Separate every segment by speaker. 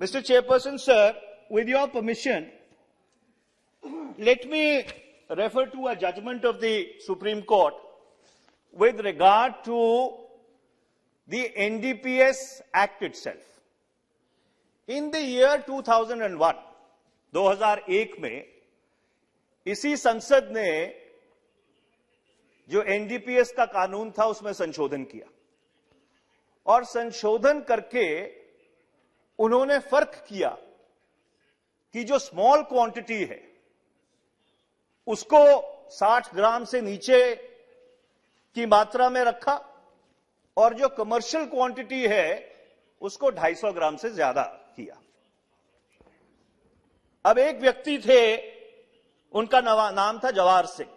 Speaker 1: Mr. Chairperson, sir, with your permission, let me refer to a judgment of the Supreme Court with regard to the NDPS Act itself. In the year 2001, 2001 में इसी संसद ने जो NDPS का कानून था उसमें संशोधन किया और संशोधन करके उन्होंने फर्क किया कि जो स्मॉल क्वांटिटी है उसको 60 ग्राम से नीचे की मात्रा में रखा और जो कमर्शियल क्वांटिटी है उसको 250 ग्राम से ज्यादा किया। अब एक व्यक्ति थे, उनका नाम था जवाहर सिंह।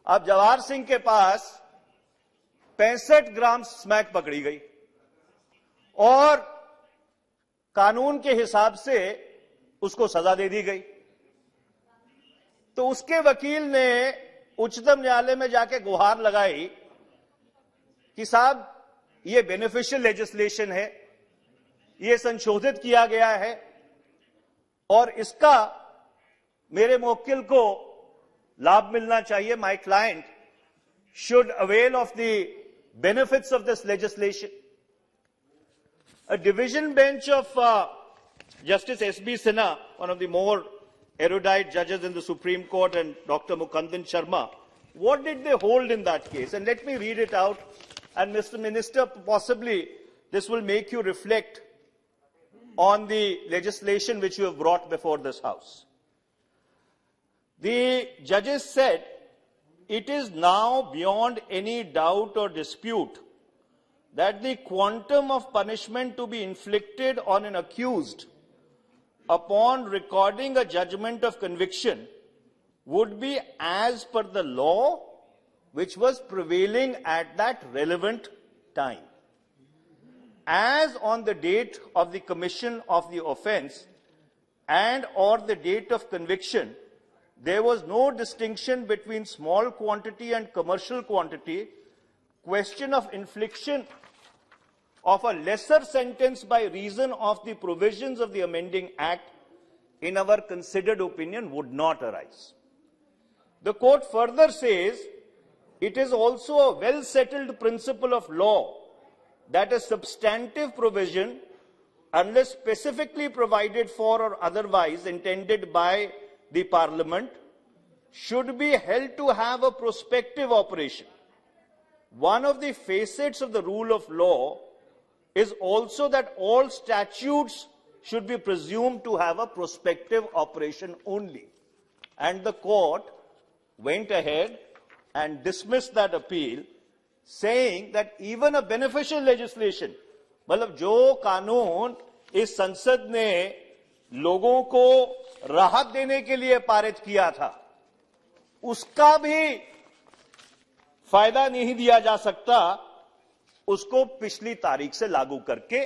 Speaker 1: अब जवाहर सिंह के पास 65 ग्राम स्मैक पकड़ी गई और कानून के हिसाब से उसको सजा दे दी गई। तो उसके वकील ने उच्चतम न्यायालय में जाके गुहार लगाई कि साहब ये बेनिफिशियल लेजिस्लेशन है, ये संशोधित किया गया है और इसका मेरे मुवक्किल को लाभ मिलना चाहिए। My client should avail of the benefits of this legislation. A division bench of Justice S.B. Sinha, one of the more erudite judges in the Supreme Court, and Dr. Mukundin Sharma, what did they hold in that case? And let me read it out. And Mr. Minister, possibly this will make you reflect on the legislation which you have brought before this House. The judges said, it is now beyond any doubt or dispute that the quantum of punishment to be inflicted on an accused upon recording a judgment of conviction would be as per the law which was prevailing at that relevant time, as on the date of the commission of the offence and or the date of conviction. There was no distinction between small quantity and commercial quantity. Question of infliction of a lesser sentence by reason of the provisions of the amending act, in our considered opinion, would not arise. The court further says, it is also a well-settled principle of law that a substantive provision, unless specifically provided for or otherwise intended by the Parliament, should be held to have a prospective operation. One of the facets of the rule of law is also that all statutes should be presumed to have a prospective operation only. And the court went ahead and dismissed that appeal, saying that even a beneficial legislation, मतलब जो कानून इस संसद ने लोगों को राहत देने के लिए पारित किया था, उसका भी फायदा नहीं दिया जा सकता, उसको पिछली तारीख से लागू करके,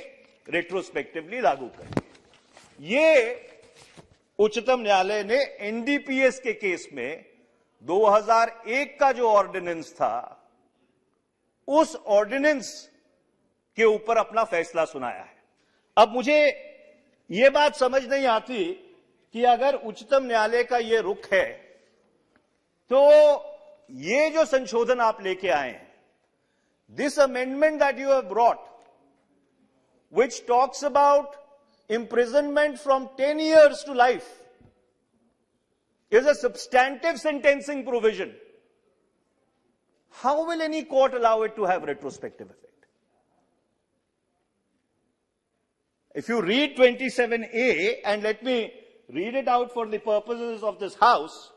Speaker 1: रेट्रोस्पेक्टिवली लागू करके। ये उच्चतम न्यायालय ने एनडीपीएस के केस में 2001 का जो ऑर्डिनेंस था, उस ऑर्डिनेंस के ऊपर अपना फैसला सुनाया है। अब मुझे ये बात समझ नहीं आती कि अगर उच्चतम न्यायालय का ये रुख है, तो ये जो संशोधन आप लेके आए हैं, this amendment that you have brought, which talks about imprisonment from 10 years to life, is a substantive sentencing provision. How will any court allow it to have retrospective effect? If you read 27A, and let me read it out for the purposes of this House,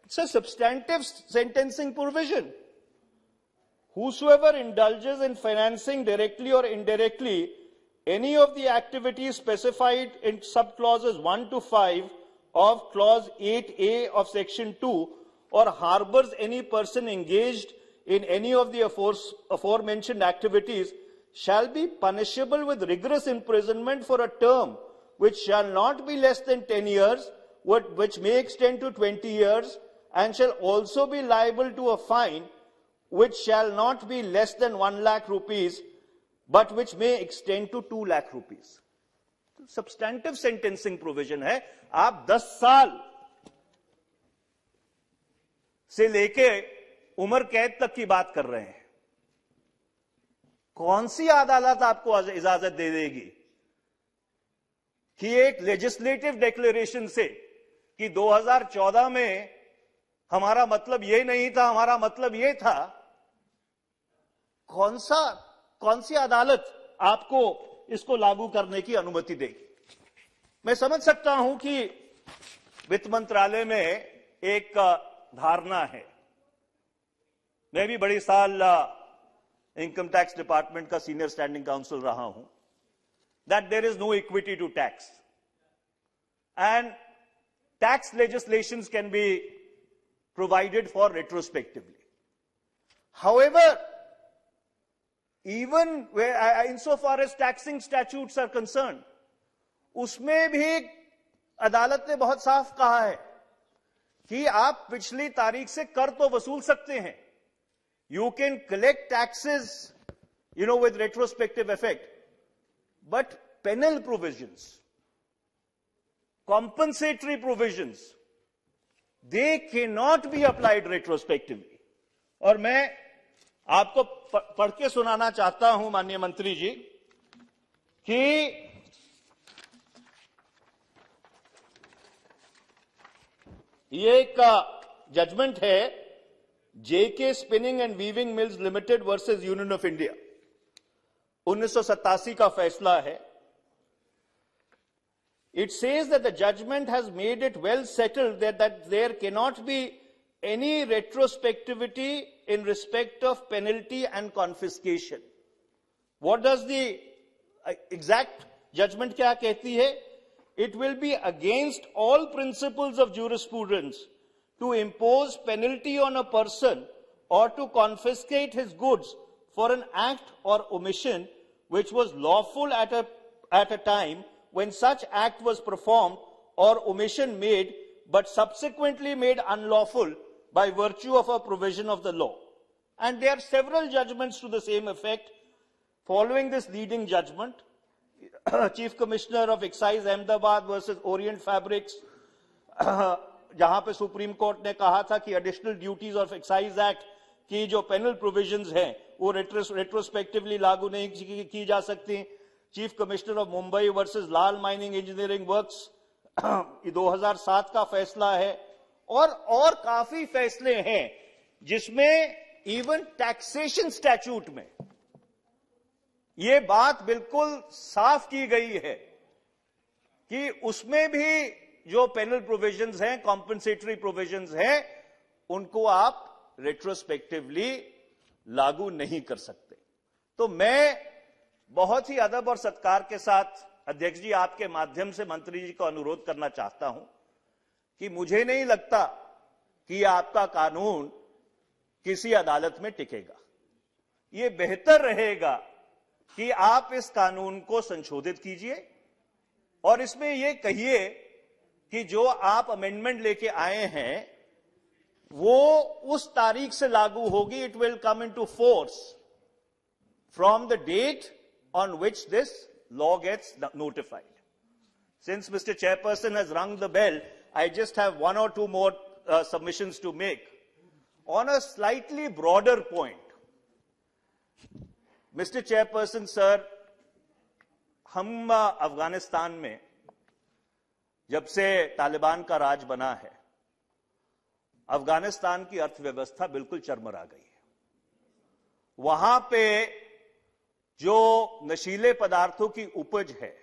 Speaker 1: it's a substantive sentencing provision. Whosoever indulges in financing directly or indirectly any of the activities specified in subclauses 1 to 5 of clause 8A of section 2 or harbors any person engaged in any of the aforementioned activities shall be punishable with rigorous imprisonment for a term which shall not be less than 10 years, which may extend to 20 years, and shall also be liable to a fine which shall not be less than 1 lakh rupees, but which may extend to 2 lakh rupees. Substantive sentencing provision है. आप 10 साल से लेके उम्र कैद तक की बात कर रहे हैं. कौन सी अदालत आपको इजाजत दे देगी कि एक लेजिस्लेटिव डिक्लेरेशन से कि 2014 में हमारा मतलब ये नहीं था, हमारा मतलब ये था, कौन सी अदालत आपको इसको लागू करने की अनुमति देगी? मैं समझ सकता हूं कि वित्त मंत्रालय में एक धारणा है. मैं भी बड़ी साल इनकम टैक्स डिपार्टमेंट का सीनियर स्टैंडिंग काउंसिल रहा हूं, that there is no equity to tax and tax legislations can be provided for retrospectively. However, even insofar as taxing statutes are concerned, उसमें भी अदालत ने बहुत साफ कहा है कि आप पिछली तारीख से कर तो वसूल सकते हैं. You can collect taxes, with retrospective effect, but penal provisions, compensatory provisions, they cannot be applied retrospectively. और मैं आपको पढ़ के सुनाना चाहता हूं माननीय मंत्री जी कि ये एक जजमेंट है JK spinning and weaving mills limited versus Union of India. 1987 का फैसला है. It says that the judgment has made it well settled that there cannot be any retrospectivity in respect of penalty and confiscation. What does the exact judgment kya कहती है? It will be against all principles of jurisprudence to impose penalty on a person or to confiscate his goods for an act or omission which was lawful at a time when such act was performed or omission made but subsequently made unlawful by virtue of a provision of the law. And there are several judgments to the same effect. Following this leading judgment, Chief Commissioner of Excise Ahmedabad versus Orient Fabrics, जहां पे supreme court ने कहा था कि additional duties of excise act की जो panel provisions हैं वो रेट्रोस्पेक्टिवली लागू नहीं की जा सकती. Chief commissioner of Mumbai versus Lal mining engineering works 2007 का फैसला है. और काफी फैसले हैं जिसमें इवन टैक्सेशन स्टैट्यूट में ये बात बिल्कुल साफ की गई है कि उसमें भी जो पेनल प्रोविजंस हैं, कॉम्पेंसेटरी प्रोविजंस हैं, उनको आप रेट्रोस्पेक्टिवली लागू नहीं कर सकते. तो मैं बहुत ही अदब और सत्कार के साथ अध्यक्ष जी आपके माध्यम से मंत्री जी को अनुरोध करना चाहता हूं कि मुझे नहीं लगता कि आपका कानून किसी अदालत में टिकेगा. ये बेहतर रहेगा कि आप इस कानून को संशोधित कीजिए और इसमें यह कहिए कि जो आप अमेंडमेंट लेके आए हैं वो उस तारीख से लागू होगी. It will come into force from the date on which this law gets notified. Since Mr. Chairperson has rung the bell, I just have one or two more submissions to make. On a slightly broader point, Mr. Chairperson, sir, हम अफगानिस्तान में जब से तालिबान का राज बना है, अफगानिस्तान की अर्थव्यवस्था बिल्कुल चरमरा गई है. वहां पे जो नशीले पदार्थों की उपज है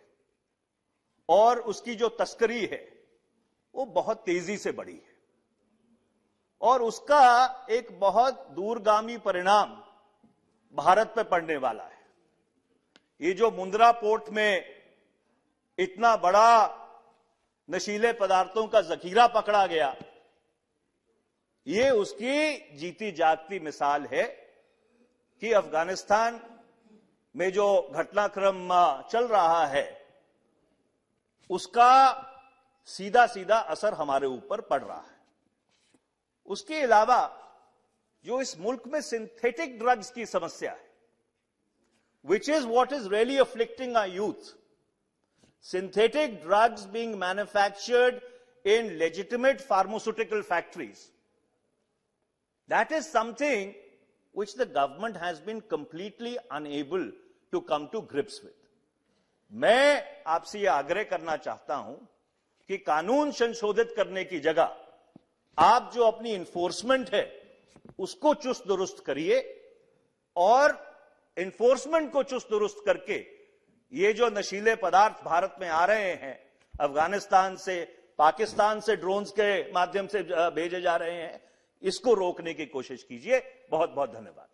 Speaker 1: और उसकी जो तस्करी है वो बहुत तेजी से बढ़ी है और उसका एक बहुत दूरगामी परिणाम भारत पर पड़ने वाला है. ये जो मुंद्रा पोर्ट में इतना बड़ा नशीले पदार्थों का जखीरा पकड़ा गया, ये उसकी जीती जागती मिसाल है कि अफगानिस्तान में जो घटनाक्रम चल रहा है उसका सीधा सीधा असर हमारे ऊपर पड़ रहा है. उसके अलावा जो इस मुल्क में सिंथेटिक ड्रग्स की समस्या है which is what is really afflicting our youth. Synthetic drugs being manufactured in legitimate pharmaceutical factories. That is something which the government has been completely unable to come to grips with. मैं आपसे यह आग्रह करना चाहता हूं कि कानून संशोधित करने की जगह आप जो अपनी इन्फोर्समेंट है उसको चुस्त दुरुस्त करिए और इन्फोर्समेंट को चुस्त दुरुस्त करके ये जो नशीले पदार्थ भारत में आ रहे हैं, अफगानिस्तान से, पाकिस्तान से ड्रोन्स के माध्यम से भेजे जा रहे हैं, इसको रोकने की कोशिश कीजिए। बहुत बहुत धन्यवाद।